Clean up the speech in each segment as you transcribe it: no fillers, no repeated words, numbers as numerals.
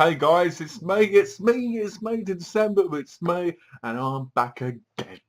Hey guys, it's me to December, it's me, and I'm back again.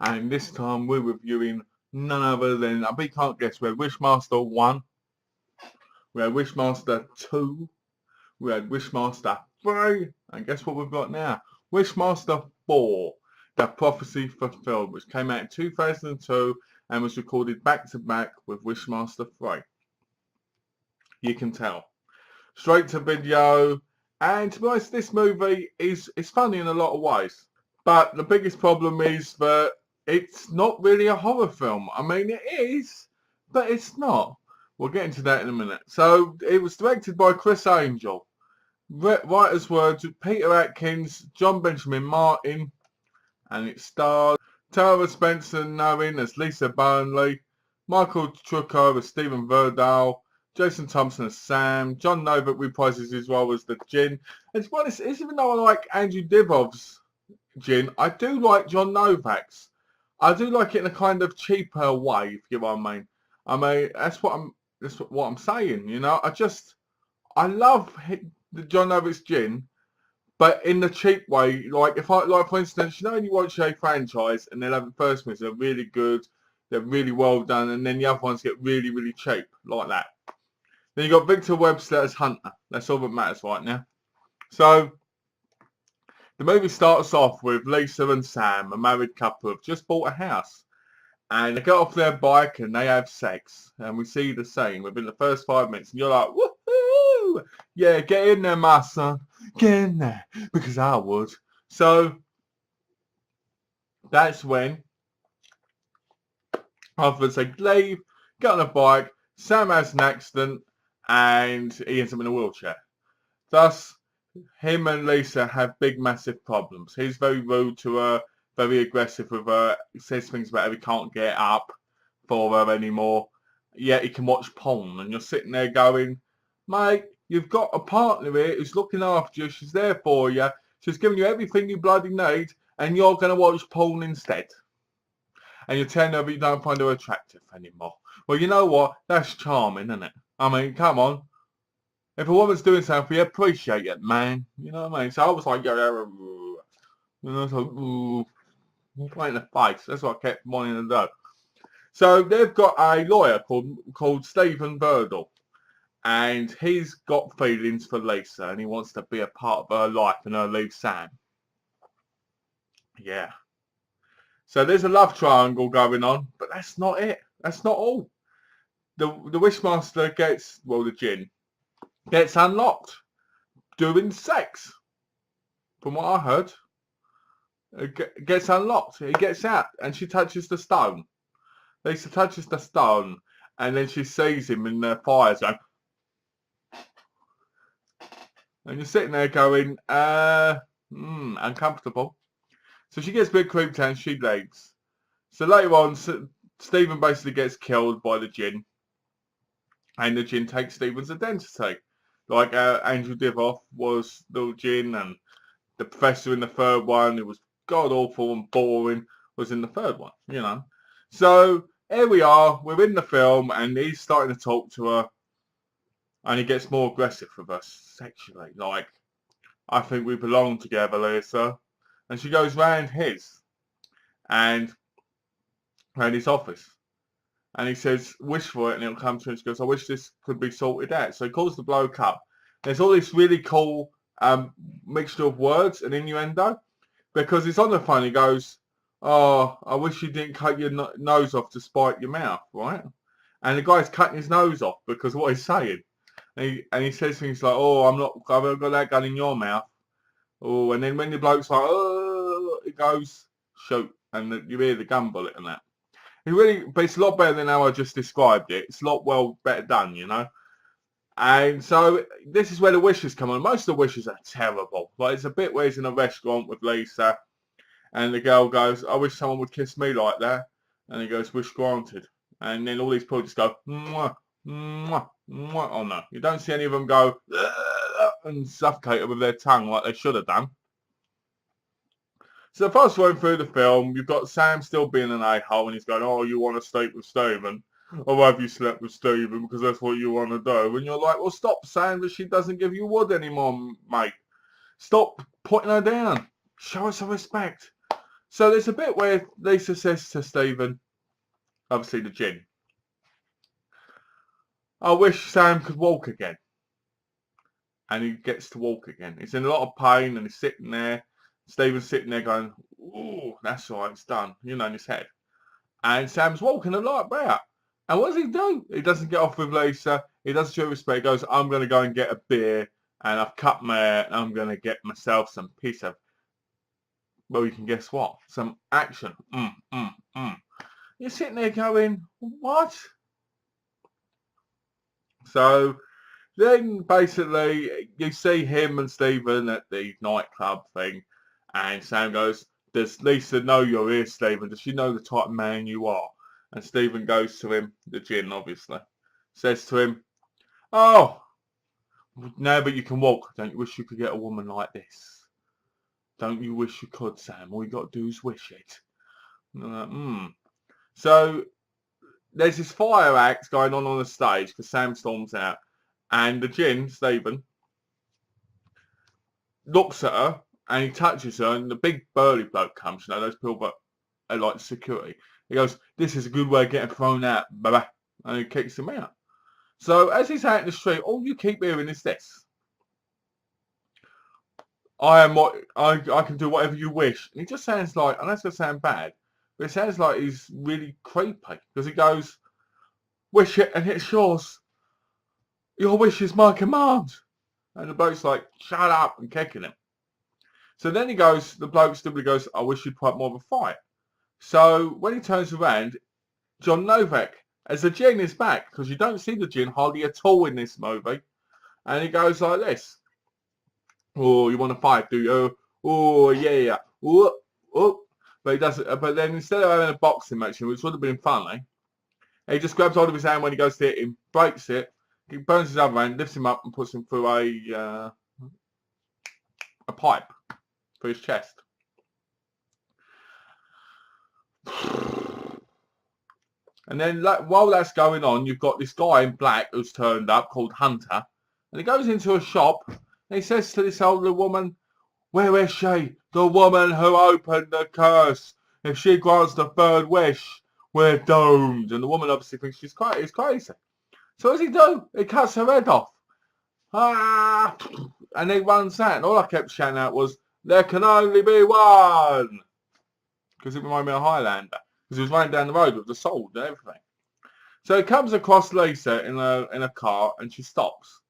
And this time we're reviewing none other than, we can't guess, we had Wishmaster 1, we had Wishmaster 2, we had Wishmaster 3, and guess what we've got now? Wishmaster 4, The Prophecy Fulfilled, which came out in 2002 and was recorded back to back with Wishmaster 3. You can tell. Straight to video. And to be honest, this movie is funny in a lot of ways. But the biggest problem is that it's not really a horror film. I mean, it is, but it's not. We'll get into that in a minute. So, it was directed by Chris Angel. Writers were Peter Atkins, John Benjamin Martin, and it stars Tara Spencer-Nairn as Lisa Burnley, Michael Trucco as Stephen Verdale, Jason Thompson as Sam, John Novak reprises his role as the Djinn. And to be honest, even though I like Andrew Divoff's Djinn, I do like John Novak's. I do like it in a kind of cheaper way, if you know what I mean. I mean, that's what I'm saying, you know. I love the John Novak's Djinn, but in the cheap way. Like for instance, you know, when you watch a franchise and they'll have the first ones, they're really good, they're really well done, and then the other ones get really, really cheap, like that. Then you got Victor Webster as Hunter. That's all that matters right now. So, the movie starts off with Lisa and Sam, a married couple, have just bought a house. And they get off their bike and they have sex. And we see the scene within the first 5 minutes. And you're like, woohoo! Yeah, get in there, my son. Get in there. Because I would. So, that's when husband said, leave, get on a bike. Sam has an accident. And he ends up in a wheelchair. Thus, him and Lisa have big, massive problems. He's very rude to her, very aggressive with her. He says things about how he can't get up for her anymore. Yet he can watch porn. And you're sitting there going, mate, you've got a partner here who's looking after you. She's there for you. She's giving you everything you bloody need. And you're going to watch porn instead. And you're telling her that you don't find her attractive anymore. Well, you know what? That's charming, isn't it? I mean, come on. If a woman's doing something for you, appreciate it, man. You know what I mean? So I was like, you know, so, right in the face. That's what I kept wanting to do. So they've got a lawyer called Stephen Verdale. And he's got feelings for Lisa. And he wants to be a part of her life and her leave Sam. Yeah. So there's a love triangle going on. But that's not it. That's not all. The Wishmaster gets, well, the Djinn, gets unlocked doing sex. From what I heard, it gets unlocked. He gets out and she touches the stone. Lisa touches the stone and then she sees him in the fire zone. And you're sitting there going, uncomfortable. So she gets a bit creeped out and she leaves. So later on, Stephen basically gets killed by the Djinn. And the Djinn takes Stephen's identity. Like Andrew Divoff was the Djinn, and the professor in the third one, who was god awful and boring, was in the third one, you know. So here we are, we're in the film, and he's starting to talk to her, and he gets more aggressive with her sexually. Like, I think we belong together, Lisa. And she goes round his office. And he says, wish for it, and it'll come to him. She goes, I wish this could be sorted out. So he calls the bloke up. There's all this really cool mixture of words and innuendo. Because he's on the phone, he goes, oh, I wish you didn't cut your nose off to spite your mouth, right? And the guy's cutting his nose off because of what he's saying. And he says things like, oh, I've got that gun in your mouth. Oh, and then when the bloke's like, oh, he goes, shoot. And you hear the gun bullet and that. But it's a lot better than how I just described it. It's a lot better done, you know. And so this is where the wishes come on. Most of the wishes are terrible. Like, it's a bit where he's in a restaurant with Lisa, and the girl goes, I wish someone would kiss me like that. And he goes, wish granted. And then all these people just go, mwah, mwah, mwah. Oh no, you don't see any of them go and suffocate her with their tongue like they should have done. So fast forward through the film, you've got Sam still being an a-hole, and he's going, oh, you want to sleep with Stephen? or have you slept with Stephen because that's what you want to do? And you're like, well, stop saying that she doesn't give you wood anymore, mate. Stop putting her down. Show her some respect. So there's a bit where Lisa says to Stephen, obviously the gin, I wish Sam could walk again. And he gets to walk again. He's in a lot of pain and he's sitting there. Stephen's sitting there going, ooh, that's all right, it's done, you know, in his head. And Sam's walking a lot about. And what does he do? He doesn't get off with Lisa. He doesn't show respect. He goes, I'm going to go and get a beer. And I've cut my hair. And I'm going to get myself some piece of, well, you can guess what? Some action. You're sitting there going, what? So then basically you see him and Stephen at the nightclub thing. And Sam goes, does Lisa know you're here, Stephen? Does she know the type of man you are? And Stephen goes to him, the gin obviously, says to him, oh, now but you can walk. Don't you wish you could get a woman like this? Don't you wish you could, Sam? All you got to do is wish it. So there's this fire act going on the stage because Sam storms out. And the gin, Stephen, looks at her and he touches her and the big burly bloke comes. You know, those people that are like security. He goes, this is a good way of getting thrown out, blah, and he kicks him out. So as he's out in the street, all you keep hearing is this. I can do whatever you wish. And he just sounds like, and that's going to sound bad, but it sounds like he's really creepy. Because he goes, wish it and it's yours. Your wish is my command. And the bloke's like, shut up, and kicking him. So then he goes, the bloke simply goes, I wish you'd put more of a fight. So when he turns around, John Novak, as the gin is back, because you don't see the gin hardly at all in this movie, and he goes like this. Oh, you want to fight, do you? Oh, yeah. Oh, oh. But he doesn't. But then instead of having a boxing match, which would have been funny, he just grabs hold of his hand when he goes to hit him, breaks it, he burns his other hand, lifts him up, and puts him through a pipe for his chest. And then while that's going on, you've got this guy in black who's turned up called Hunter. And he goes into a shop and he says to this older woman, where is she? The woman who opened the curse. If she grants the third wish, we're doomed. And the woman obviously thinks she's crazy. So what does he do? He cuts her head off. Ah! And he runs out. And all I kept shouting out was, there can only be one. Because it reminded me of Highlander. Because he was running down the road with the sword and everything. So he comes across Lisa in a car and she stops.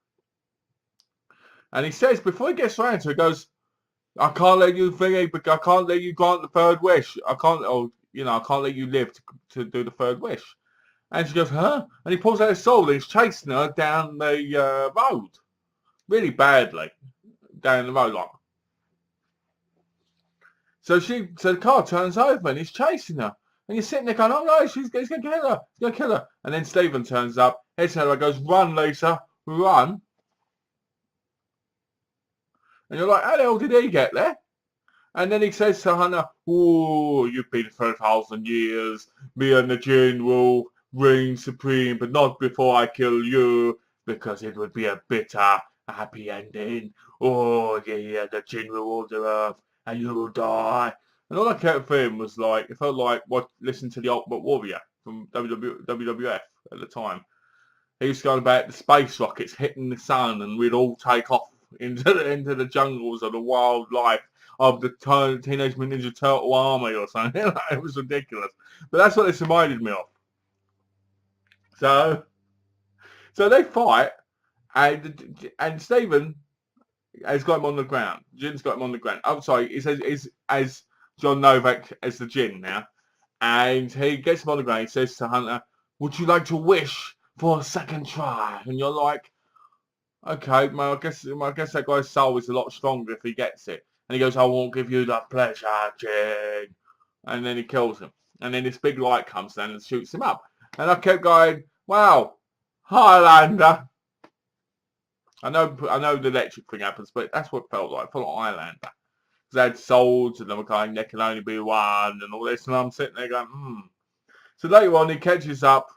And he says, before he gets around to her, he goes, I can't let you I can't let you grant the third wish. I can't let you live to do the third wish. And she goes, huh? And he pulls out his sword and he's chasing her down the road. Really badly. Down the road, like. So the car turns over and he's chasing her. And you're sitting there going, oh no, he's going to kill her. He's going to kill her. And then Stephen turns up, hits her and goes, run, Lisa, run. And you're like, how the hell did he get there? And then he says to Hannah, oh, you've been for 1,000 years. Me and the gin will reign supreme, but not before I kill you, because it would be a bitter, happy ending. Oh, yeah, the gin will rule the earth, and you will die. And all I kept for him was like, it felt like listening to the Ultimate Warrior from WWF at the time. He was going about the space rockets hitting the sun, and we'd all take off into the jungles of the wildlife of the Teenage Mutant Ninja Turtle army or something. It was ridiculous. But that's what this reminded me of. So they fight, and Stephen has got him on the ground. Jin's got him on the ground. I'm sorry, he says as John Novak as the Jin now. And he gets him on the ground. He says to Hunter, would you like to wish for a second try? And you're like, okay, I guess that guy's soul is a lot stronger if he gets it. And he goes, I won't give you the pleasure, Jin. And then he kills him. And then this big light comes down and shoots him up. And I kept going, wow, Highlander. I know the electric thing happens, but that's what it felt like. It felt like Highlander. They had swords and they were going, there can only be one and all this. And I'm sitting there going, So later on, he catches up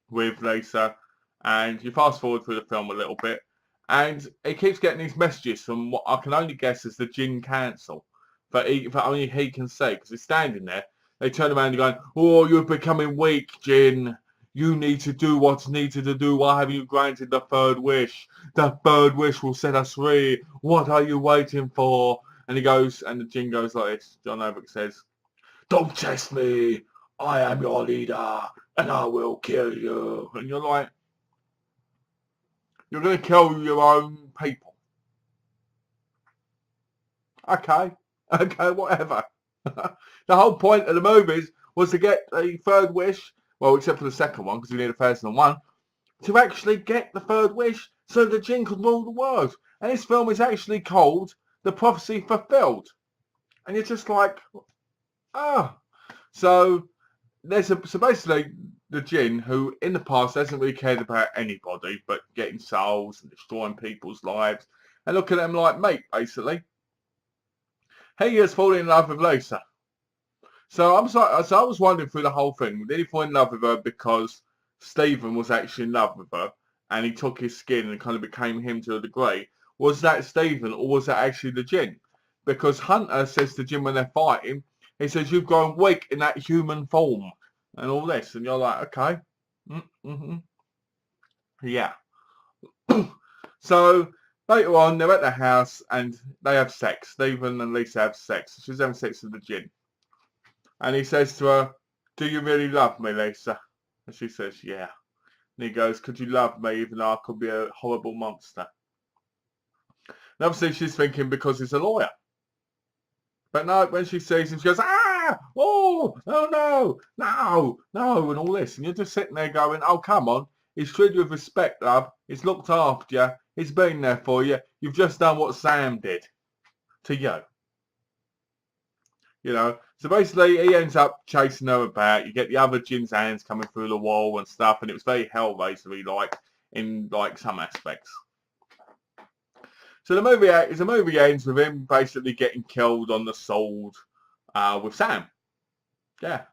with Lisa, and you fast forward through the film a little bit, and he keeps getting these messages from what I can only guess is the Jinn Council, that only he can say, because he's standing there. They turn around and going, "Oh, you're becoming weak, Jinn. You need to do what's needed to do. Why haven't you granted the third wish? The third wish will set us free. What are you waiting for?" And he goes, and the Jinn goes like this. John Novick says, "Don't test me. I am your leader, and I will kill you." And you're like, you're going to kill your own people. Okay, whatever. The whole point of the movies was to get the third wish, well, except for the second one, because we need a first and one, to actually get the third wish so the Jinn could rule the world. And this film is actually called The Prophecy Fulfilled. And you're just like, ah. So so basically the Jinn, who in the past hasn't really cared about anybody but getting souls and destroying people's lives, and look at them like mate, basically. He has fallen in love with Lisa. So I was wondering through the whole thing, did he fall in love with her because Stephen was actually in love with her and he took his skin and kind of became him to a degree? Was that Stephen or was that actually the Jinn? Because Hunter says to Jinn when they're fighting, he says, "You've grown weak in that human form," and all this, and you're like, okay, yeah. So later on, they're at the house and they have sex. Stephen and Lisa have sex. She's having sex with the Jinn. And he says to her, "Do you really love me, Lisa?" And she says, "Yeah." And he goes, "Could you love me even though I could be a horrible monster?" And obviously she's thinking because he's a lawyer. But no, when she sees him, she goes, "Ah! Oh, no, and all this. And you're just sitting there going, "Oh, come on. He's treated you with respect, love. He's looked after you. He's been there for you. You've just done what Sam did to you." You know, so basically he ends up chasing her about. You get the other Jinn's hands coming through the wall and stuff, and it was very Hellraiser-y like in like some aspects. So the movie ends with him basically getting killed on the sword with Sam. Yeah.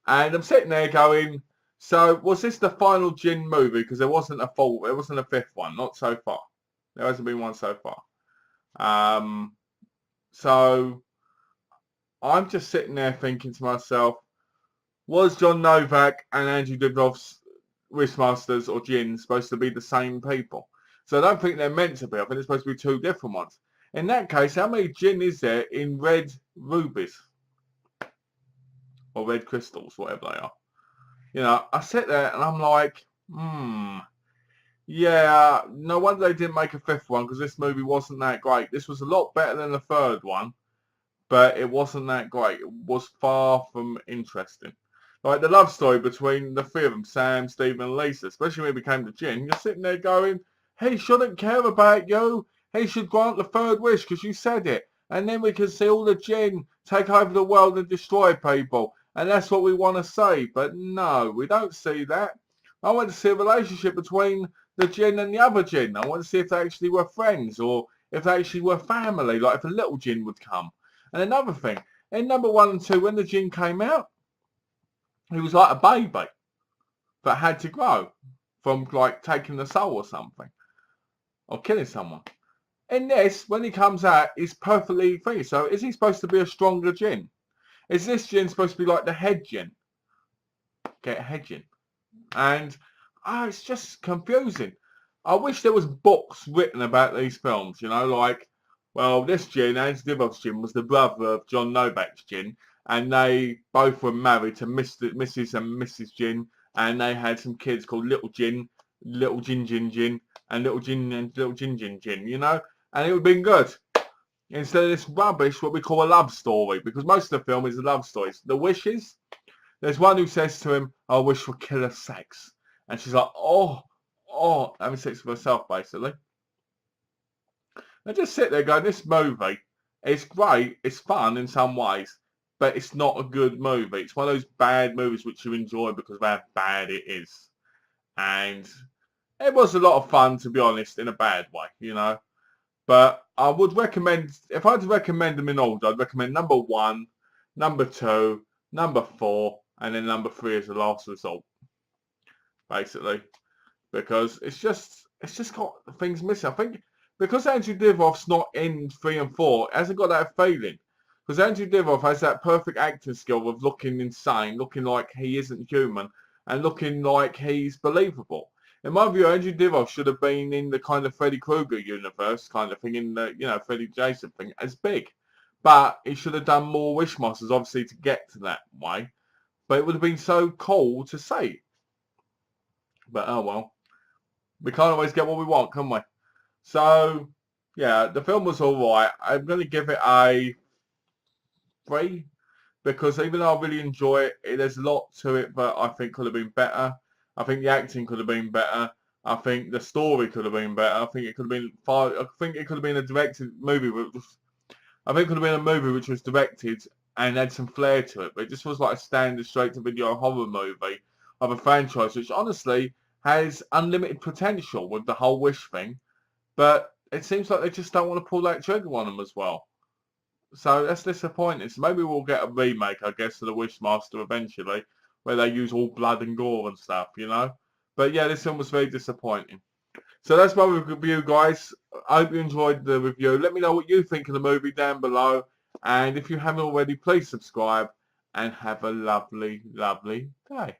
And I'm sitting there going, so was this the final Jinn movie? Because there wasn't a fifth one, not so far. There hasn't been one so far. So I'm just sitting there thinking to myself, was John Novak and Andrew Dibnoff's Wishmasters or Jinn supposed to be the same people? So I don't think they're meant to be. I think they're supposed to be two different ones. In that case, how many Jinn is there in red rubies? Or red crystals, whatever they are. You know, I sit there and I'm like, yeah, no wonder they didn't make a fifth one because this movie wasn't that great. This was a lot better than the third one, but it wasn't that great. It was far from interesting. Like the love story between the three of them, Sam, Stephen and Lisa, especially when it became the Jinn, you're sitting there going, he shouldn't care about you. He should grant the third wish because you said it. And then we can see all the Jinn take over the world and destroy people. And that's what we want to see. But no, we don't see that. I want to see a relationship between the Jinn and the other Jinn. I want to see if they actually were friends or if they actually were family, like if a little Jinn would come. And another thing, in number 1 and 2, when the Jinn came out, he was like a baby that had to grow from like taking the soul or something or killing someone. In this, when he comes out, he's perfectly free. So is he supposed to be a stronger Jinn? Is this Jinn supposed to be like the head Jinn? Get a head Jinn. And it's just confusing. I wish there was books written about these films, you know, like, well, this Jinn, Andy Divock's Jinn, was the brother of John Novak's Jinn, and they both were married to Mrs. and Mrs. Jinn, and they had some kids called Little Jinn, Little Jin Jin Jin, and Little Jin and Little Jin Jin Jin, you know, and it would have been good. Instead of this rubbish, what we call a love story, because most of the film is a love story. The wishes, there's one who says to him, "I wish for killer sex." And she's like, oh, having sex with herself, basically. And just sit there going, this movie, it's great, it's fun in some ways, but it's not a good movie. It's one of those bad movies which you enjoy because of how bad it is. And it was a lot of fun, to be honest, in a bad way, you know. But I would recommend, if I had to recommend them in order, I'd recommend number 1, number 2, number 4, and then number 3 as the last result. basically, because it's just got things missing. I think because Andrew Divoff's not in 3 and 4, it hasn't got that feeling. Because Andrew Divoff has that perfect acting skill of looking insane, looking like he isn't human, and looking like he's believable. In my view, Andrew Divoff should have been in the kind of Freddy Krueger universe kind of thing, in the, you know, Freddy Jason thing, as big. But he should have done more Wishmasters, obviously, to get to that way. But it would have been so cool to see. But oh well. We can't always get what we want, can we? So, yeah, the film was alright. I'm going to give it a 3. Because even though I really enjoy it, there's a lot to it that I think could have been better. I think the acting could have been better. I think the story could have been better. I think it could have been I think it could have been a directed movie. I think it could have been a movie which was directed and had some flair to it. But it just was like a standard straight-to-video horror movie of a franchise which honestly has unlimited potential with the whole Wish thing. But it seems like they just don't want to pull that trigger on them as well. So that's disappointing. So maybe we'll get a remake, I guess, of the Wishmaster eventually, where they use all blood and gore and stuff, you know. But yeah, this film was very disappointing. So that's my review, guys. I hope you enjoyed the review. Let me know what you think of the movie down below. And if you haven't already, please subscribe and have a lovely, lovely day.